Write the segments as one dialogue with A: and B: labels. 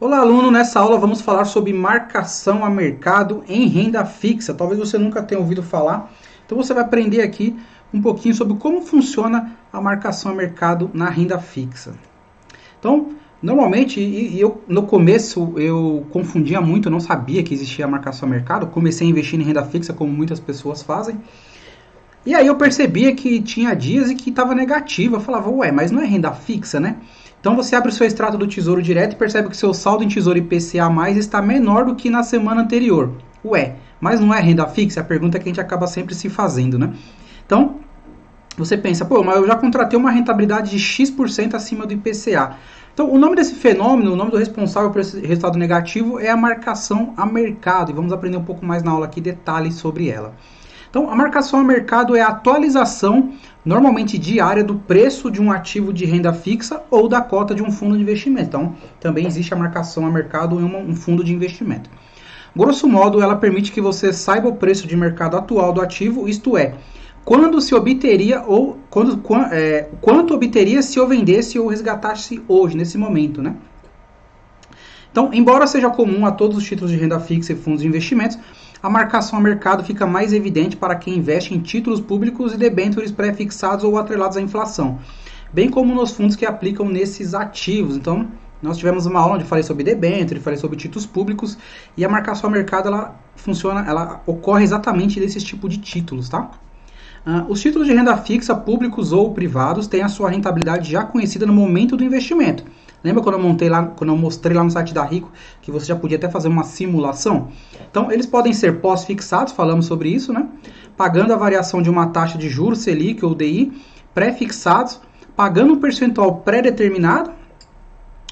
A: Olá, aluno! Nessa aula vamos falar sobre marcação a mercado em renda fixa. Talvez você nunca tenha ouvido falar. Então você vai aprender aqui um pouquinho sobre como funciona a marcação a mercado na renda fixa. Então, normalmente, eu no começo eu confundia muito, eu não sabia que existia a marcação a mercado. Comecei a investir em renda fixa como muitas pessoas fazem. E aí eu percebia que tinha dias e que estava negativo. Eu falava, ué, mas não é renda fixa, né? Então você abre o seu extrato do Tesouro Direto e percebe que seu saldo em Tesouro IPCA+ está menor do que na semana anterior. Ué, mas não é renda fixa? É a pergunta que a gente acaba sempre se fazendo, né? Então, você pensa, pô, mas eu já contratei uma rentabilidade de X% acima do IPCA. Então, o nome desse fenômeno, o nome do responsável por esse resultado negativo é a marcação a mercado. E vamos aprender um pouco mais na aula aqui detalhes sobre ela. Então, a marcação a mercado é a atualização, normalmente diária, do preço de um ativo de renda fixa ou da cota de um fundo de investimento. Então, também existe a marcação a mercado em um fundo de investimento. Grosso modo, ela permite que você saiba o preço de mercado atual do ativo, isto é, quando se obteria ou quanto obteria se eu vendesse ou resgatasse hoje, nesse momento, né? Então, embora seja comum a todos os títulos de renda fixa e fundos de investimentos, a marcação a mercado fica mais evidente para quem investe em títulos públicos e debêntures pré-fixados ou atrelados à inflação, bem como nos fundos que aplicam nesses ativos. Então, nós tivemos uma aula onde falei sobre debênture, falei sobre títulos públicos, e a marcação a mercado ela ocorre exatamente desses tipos de títulos, tá? Os títulos de renda fixa, públicos ou privados, têm a sua rentabilidade já conhecida no momento do investimento. Lembra quando eu mostrei lá no site da Rico que você já podia até fazer uma simulação? Então, eles podem ser pós-fixados, falamos sobre isso, né? Pagando a variação de uma taxa de juros Selic ou DI, pré-fixados, pagando um percentual pré-determinado,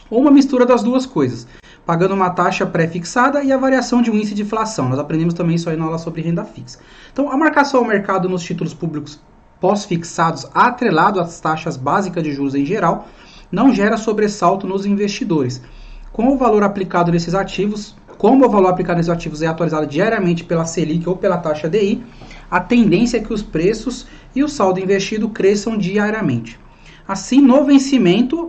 A: ou uma mistura das duas coisas, pagando uma taxa pré-fixada e a variação de um índice de inflação. Nós aprendemos também isso aí na aula sobre renda fixa. Então, a marcação ao mercado nos títulos públicos pós-fixados, atrelado às taxas básicas de juros em geral, não gera sobressalto nos investidores. Como o valor aplicado nesses ativos é atualizado diariamente pela Selic ou pela taxa DI, a tendência é que os preços e o saldo investido cresçam diariamente. Assim, no vencimento,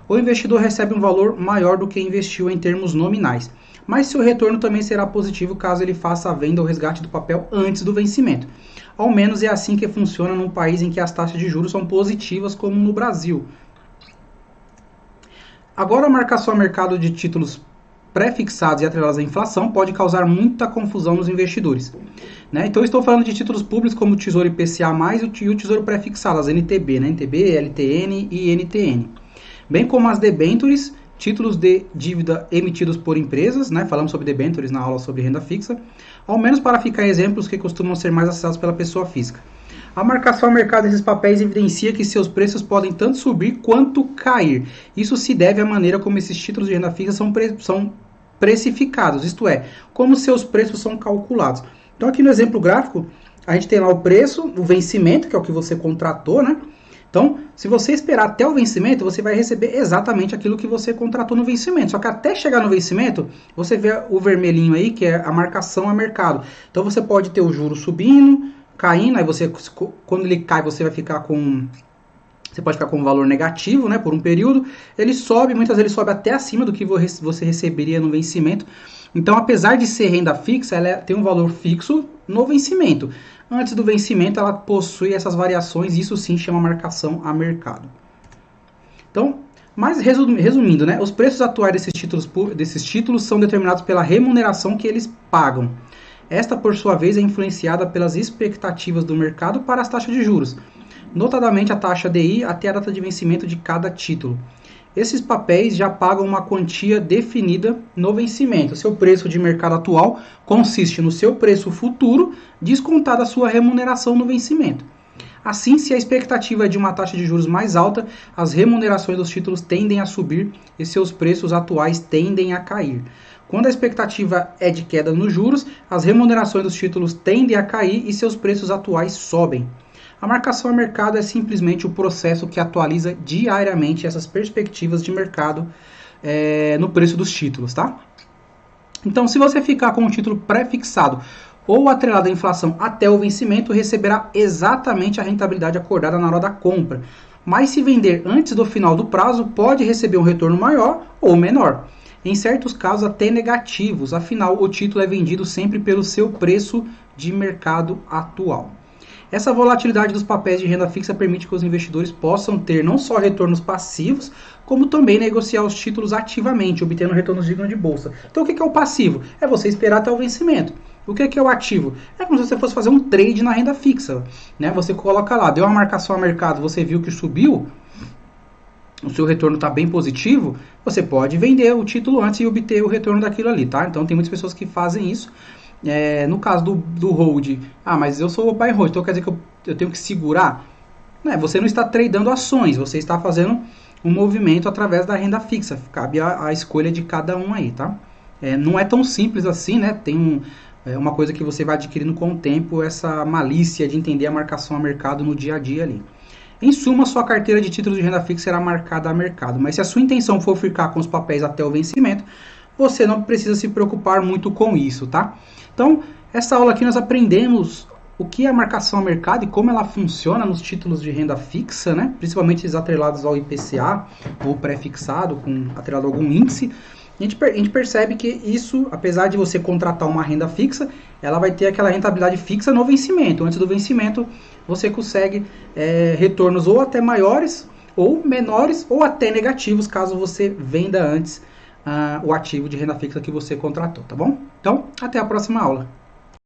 A: o investidor recebe um valor maior do que investiu em termos nominais. Mas seu retorno também será positivo caso ele faça a venda ou resgate do papel antes do vencimento. Ao menos é assim que funciona num país em que as taxas de juros são positivas, como no Brasil. Agora, a marcação a mercado de títulos pré-fixados e atrelados à inflação pode causar muita confusão nos investidores, né? Então, eu estou falando de títulos públicos como o Tesouro IPCA+, e o Tesouro pré-fixado, as NTB, né? NTB, LTN e NTN. Bem como as debêntures, títulos de dívida emitidos por empresas, né? Falamos sobre debêntures na aula sobre renda fixa, ao menos para ficar exemplos que costumam ser mais acessados pela pessoa física. A marcação ao mercado desses papéis evidencia que seus preços podem tanto subir quanto cair. Isso se deve à maneira como esses títulos de renda fixa são precificados, isto é, como seus preços são calculados. Então, aqui no exemplo gráfico, a gente tem lá o preço, o vencimento, que é o que você contratou, né? Então, se você esperar até o vencimento, você vai receber exatamente aquilo que você contratou no vencimento. Só que até chegar no vencimento, você vê o vermelhinho aí, que é a marcação a mercado. Então, você pode ter o juro subindo, caindo, aí quando ele cai, você pode ficar com um valor negativo, né, por um período. Ele sobe, muitas vezes ele sobe até acima do que você receberia no vencimento. Então, apesar de ser renda fixa, ela tem um valor fixo no vencimento. Antes do vencimento, ela possui essas variações, e isso sim chama marcação a mercado. Então, mas resumindo, né, os preços atuais desses títulos são determinados pela remuneração que eles pagam. Esta, por sua vez, é influenciada pelas expectativas do mercado para as taxas de juros, notadamente a taxa DI até a data de vencimento de cada título. Esses papéis já pagam uma quantia definida no vencimento. Seu preço de mercado atual consiste no seu preço futuro, descontada a sua remuneração no vencimento. Assim, se a expectativa é de uma taxa de juros mais alta, as remunerações dos títulos tendem a subir e seus preços atuais tendem a cair. Quando a expectativa é de queda nos juros, as remunerações dos títulos tendem a cair e seus preços atuais sobem. A marcação a mercado é simplesmente o processo que atualiza diariamente essas perspectivas de mercado no preço dos títulos, tá? Então, se você ficar com um título pré-fixado ou atrelado à inflação até o vencimento, receberá exatamente a rentabilidade acordada na hora da compra. mas se vender antes do final do prazo, pode receber um retorno maior ou menor. Em certos casos até negativos, afinal o título é vendido sempre pelo seu preço de mercado atual. Essa volatilidade dos papéis de renda fixa permite que os investidores possam ter não só retornos passivos, como também negociar os títulos ativamente, obtendo retornos dignos de bolsa. Então o que é o passivo? É você esperar até o vencimento. O que é o ativo? É como se você fosse fazer um trade na renda fixa, né? Você coloca lá, deu uma marcação a mercado, você viu que subiu, o seu retorno está bem positivo, você pode vender o título antes e obter o retorno daquilo ali, tá? Então tem muitas pessoas que fazem isso. No caso do hold, mas eu sou o buy and hold, então quer dizer que eu tenho que segurar? Você não está tradando ações, você está fazendo um movimento através da renda fixa. Cabe a escolha de cada um aí, tá? Não é tão simples assim, né? Tem uma coisa que você vai adquirindo com o tempo, essa malícia de entender a marcação a mercado no dia a dia ali. Em suma, sua carteira de títulos de renda fixa será marcada a mercado, mas se a sua intenção for ficar com os papéis até o vencimento, você não precisa se preocupar muito com isso, tá? Então, essa aula aqui nós aprendemos o que é a marcação a mercado e como ela funciona nos títulos de renda fixa, né? Principalmente os atrelados ao IPCA ou pré-fixado, atrelado a algum índice. A gente percebe que isso, apesar de você contratar uma renda fixa, ela vai ter aquela rentabilidade fixa no vencimento. Antes do vencimento, você consegue retornos ou até maiores, ou menores, ou até negativos, caso você venda antes o ativo de renda fixa que você contratou, tá bom? Então, até a próxima aula.